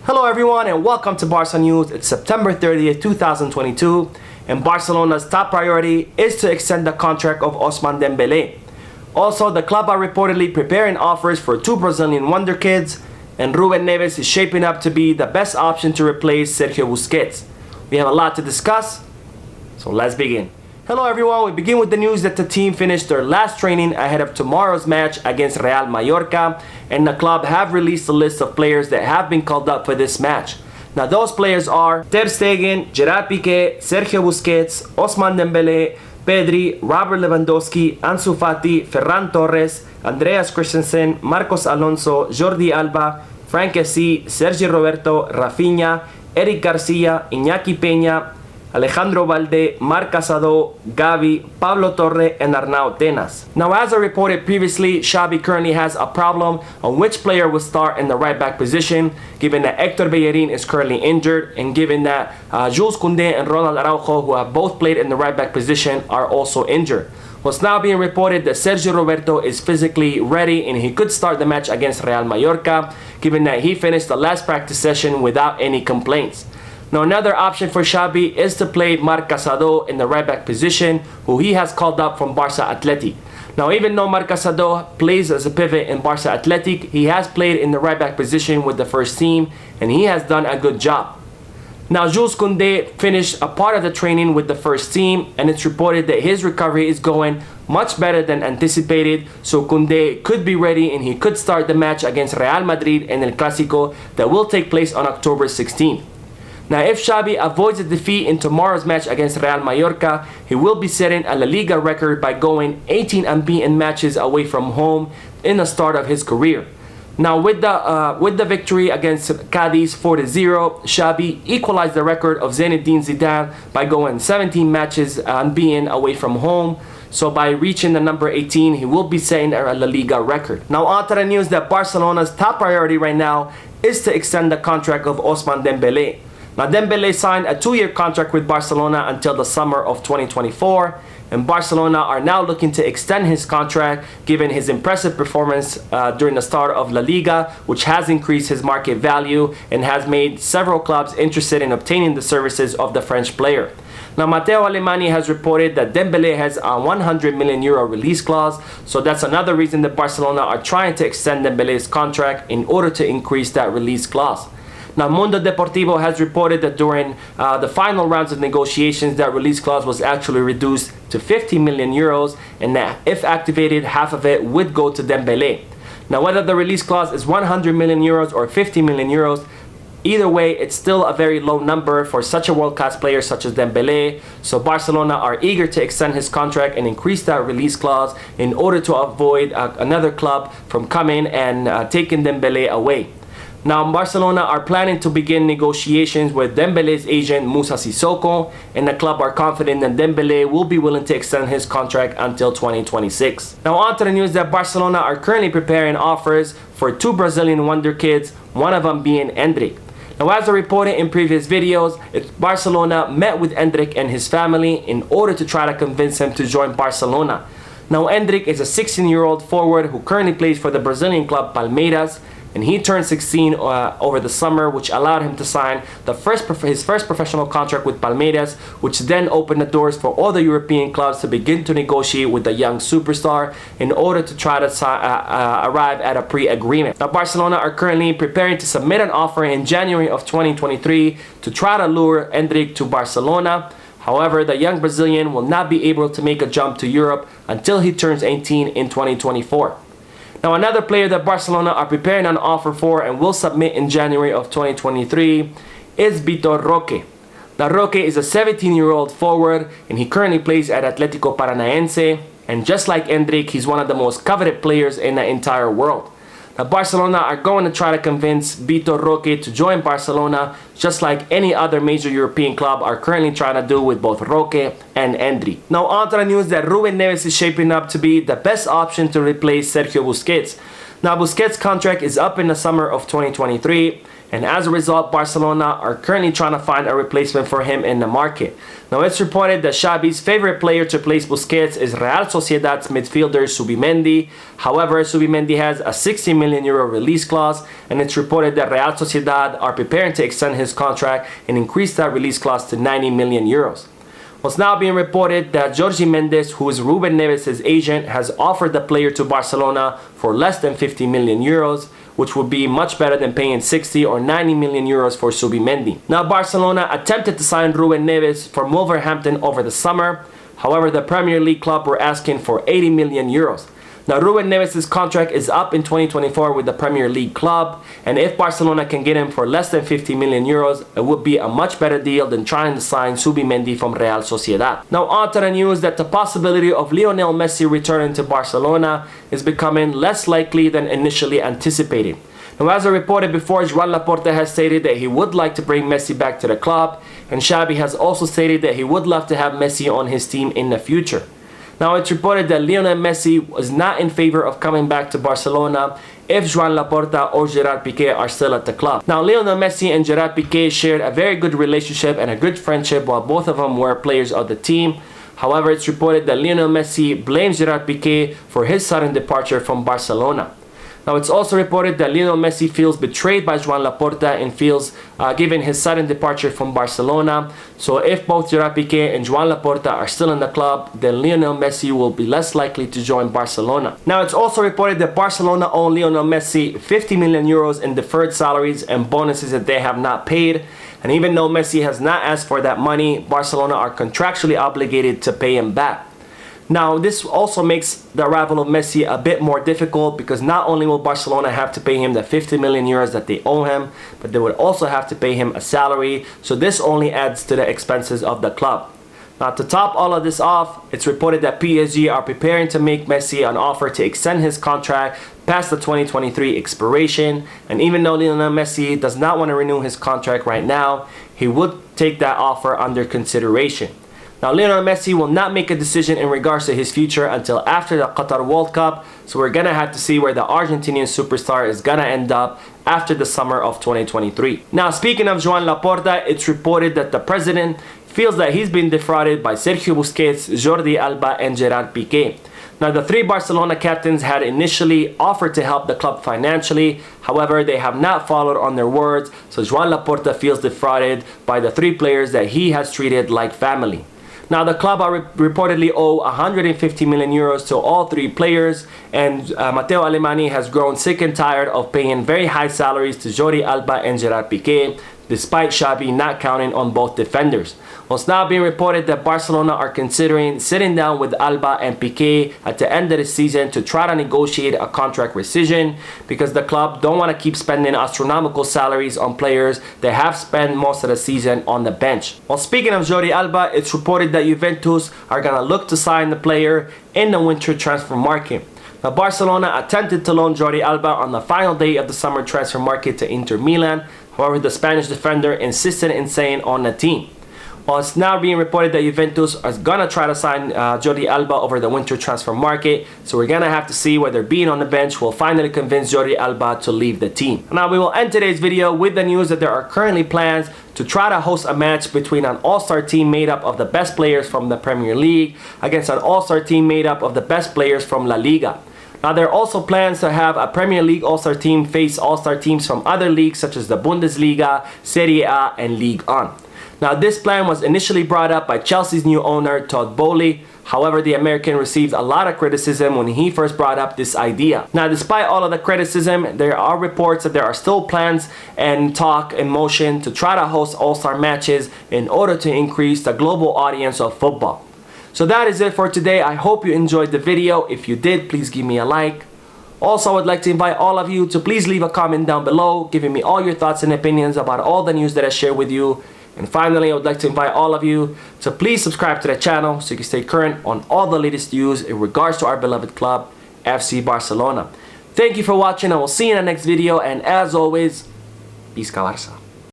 Hello everyone and welcome to Barca News. It's September 30th, 2022 and Barcelona's top priority is to extend the contract of Ousmane Dembele. Also, the club are reportedly preparing offers for two Brazilian Wonderkids and Ruben Neves is shaping up to be the best option to replace Sergio Busquets. We have a lot to discuss, so let's begin. Hello everyone, we begin with the news that the team finished their last training ahead of tomorrow's match against Real Mallorca, and the club have released a list of players that have been called up for this match. Now those players are Ter Stegen, Gerard Piqué, Sergio Busquets, Ousmane Dembele, Pedri, Robert Lewandowski, Ansu Fati, Ferran Torres, Andreas Christensen, Marcos Alonso, Jordi Alba, Frank Kessie, Sergi Roberto, Rafinha, Eric Garcia, Iñaki Peña, Alejandro Valde, Marc Casado, Gavi, Pablo Torre, and Arnau Tenas. Now, as I reported previously, Xavi currently has a problem on which player will start in the right back position, given that Hector Bellerin is currently injured, and given that Jules Koundé and Ronald Araujo, who have both played in the right back position, are also injured. What's now being reported that Sergio Roberto is physically ready and he could start the match against Real Mallorca, given that he finished the last practice session without any complaints. Now another option for Xavi is to play Marc Casado in the right back position, who he has called up from Barca Athletic. Now even though Marc Casado plays as a pivot in Barca Athletic, he has played in the right back position with the first team and he has done a good job. Now Jules Koundé finished a part of the training with the first team and it's reported that his recovery is going much better than anticipated, so Koundé could be ready and he could start the match against Real Madrid in El Clásico that will take place on October 16th. Now if Xavi avoids a defeat in tomorrow's match against Real Mallorca, he will be setting a La Liga record by going 18 unbeaten matches away from home in the start of his career. Now with the victory against Cadiz 4-0, Xavi equalized the record of Zinedine Zidane by going 17 matches unbeaten away from home. So by reaching the number 18, he will be setting a La Liga record. Now on to the news that Barcelona's top priority right now is to extend the contract of Ousmane Dembele. Now Dembele signed a 2-year contract with Barcelona until the summer of 2024, and Barcelona are now looking to extend his contract given his impressive performance during the start of La Liga, which has increased his market value and has made several clubs interested in obtaining the services of the French player. Now Matteo Alemany has reported that Dembele has a 100 million euro release clause, so that's another reason that Barcelona are trying to extend Dembele's contract in order to increase that release clause. Now, Mundo Deportivo has reported that during the final rounds of negotiations, that release clause was actually reduced to 50 million euros, and that if activated, half of it would go to Dembele. Now, whether the release clause is 100 million euros or 50 million euros, either way, it's still a very low number for such a world-class player such as Dembele. So Barcelona are eager to extend his contract and increase that release clause in order to avoid another club from coming and taking Dembele away. Now Barcelona are planning to begin negotiations with Dembele's agent Moussa Sissoko, and the club are confident that Dembele will be willing to extend his contract until 2026. Now on to the news that Barcelona are currently preparing offers for two Brazilian Wonderkids, one of them being Endrick. Now as I reported in previous videos, Barcelona met with Endrick and his family in order to try to convince him to join Barcelona. Now Endrick is a 16-year-old forward who currently plays for the Brazilian club Palmeiras, and he turned 16 over the summer, which allowed him to sign his first professional contract with Palmeiras, which then opened the doors for all the European clubs to begin to negotiate with the young superstar in order to try to arrive at a pre-agreement. Now Barcelona are currently preparing to submit an offer in January of 2023 to try to lure Endrick to Barcelona. However, the young Brazilian will not be able to make a jump to Europe until he turns 18 in 2024. Now another player that Barcelona are preparing an offer for and will submit in January of 2023 is Vitor Roque. Now Roque is a 17-year-old forward and he currently plays at Atlético Paranaense, and just like Endrick, he's one of the most coveted players in the entire world. Now Barcelona are going to try to convince Vitor Roque to join Barcelona, just like any other major European club are currently trying to do with both Roque and Endrick. Now on to the news that Ruben Neves is shaping up to be the best option to replace Sergio Busquets. Now Busquets' contract is up in the summer of 2023, and as a result, Barcelona are currently trying to find a replacement for him in the market. Now, it's reported that Xavi's favorite player to replace Busquets is Real Sociedad's midfielder Zubimendi. However, Zubimendi has a 60 million euro release clause, and it's reported that Real Sociedad are preparing to extend his contract and increase that release clause to 90 million euros. It's now being reported that Jordi Mendes, who is Ruben Neves' agent, has offered the player to Barcelona for less than 50 million euros, which would be much better than paying 60 or 90 million euros for Zubimendi. Now, Barcelona attempted to sign Ruben Neves from Wolverhampton over the summer. However, the Premier League club were asking for 80 million euros. Now, Ruben Neves' contract is up in 2024 with the Premier League club, and if Barcelona can get him for less than 50 million euros, it would be a much better deal than trying to sign Zubimendi from Real Sociedad. Now, on to the news that the possibility of Lionel Messi returning to Barcelona is becoming less likely than initially anticipated. Now, as I reported before, Joan Laporta has stated that he would like to bring Messi back to the club, and Xavi has also stated that he would love to have Messi on his team in the future. Now, it's reported that Lionel Messi was not in favor of coming back to Barcelona if Joan Laporta or Gerard Piqué are still at the club. Now, Lionel Messi and Gerard Piqué shared a very good relationship and a good friendship while both of them were players of the team. However, it's reported that Lionel Messi blames Gerard Piqué for his sudden departure from Barcelona. Now, it's also reported that Lionel Messi feels betrayed by Joan Laporta and feels given his sudden departure from Barcelona. So if both Gerard Piqué and Joan Laporta are still in the club, then Lionel Messi will be less likely to join Barcelona. Now, it's also reported that Barcelona owe Lionel Messi 50 million euros in deferred salaries and bonuses that they have not paid. And even though Messi has not asked for that money, Barcelona are contractually obligated to pay him back. Now, this also makes the arrival of Messi a bit more difficult because not only will Barcelona have to pay him the 50 million euros that they owe him, but they would also have to pay him a salary. So this only adds to the expenses of the club. Now, to top all of this off, it's reported that PSG are preparing to make Messi an offer to extend his contract past the 2023 expiration. And even though Lionel Messi does not want to renew his contract right now, he would take that offer under consideration. Now, Lionel Messi will not make a decision in regards to his future until after the Qatar World Cup, so we're going to have to see where the Argentinian superstar is going to end up after the summer of 2023. Now, speaking of Joan Laporta, it's reported that the president feels that he's been defrauded by Sergio Busquets, Jordi Alba, and Gerard Piqué. Now, the three Barcelona captains had initially offered to help the club financially. However, they have not followed on their words, so Joan Laporta feels defrauded by the three players that he has treated like family. Now, the club reportedly owe 150 million euros to all three players, and Matteo Alemany has grown sick and tired of paying very high salaries to Jordi Alba and Gerard Piqué, despite Xavi not counting on both defenders. Well, it's now being reported that Barcelona are considering sitting down with Alba and Piqué at the end of the season to try to negotiate a contract rescission because the club don't want to keep spending astronomical salaries on players that have spent most of the season on the bench. Well, speaking of Jordi Alba, it's reported that Juventus are going to look to sign the player in the winter transfer market. Now, Barcelona attempted to loan Jordi Alba on the final day of the summer transfer market to Inter Milan. However, the Spanish defender insisted in staying on the team. Well, it's now being reported that Juventus is going to try to sign Jordi Alba over the winter transfer market. So we're going to have to see whether being on the bench will finally convince Jordi Alba to leave the team. Now, we will end today's video with the news that there are currently plans to try to host a match between an all-star team made up of the best players from the Premier League against an all-star team made up of the best players from La Liga. Now, there are also plans to have a Premier League all-star team face all-star teams from other leagues such as the Bundesliga, Serie A, and Ligue 1. Now, this plan was initially brought up by Chelsea's new owner, Todd Boehly. However, the American received a lot of criticism when he first brought up this idea. Now, despite all of the criticism, there are reports that there are still plans and talk in motion to try to host all-star matches in order to increase the global audience of football. So that is it for today. I hope you enjoyed the video. If you did, please give me a like. Also, I would like to invite all of you to please leave a comment down below, giving me all your thoughts and opinions about all the news that I share with you. And finally, I would like to invite all of you to please subscribe to the channel so you can stay current on all the latest news in regards to our beloved club, FC Barcelona. Thank you for watching. I will see you in the next video. And as always, Peace, Barça.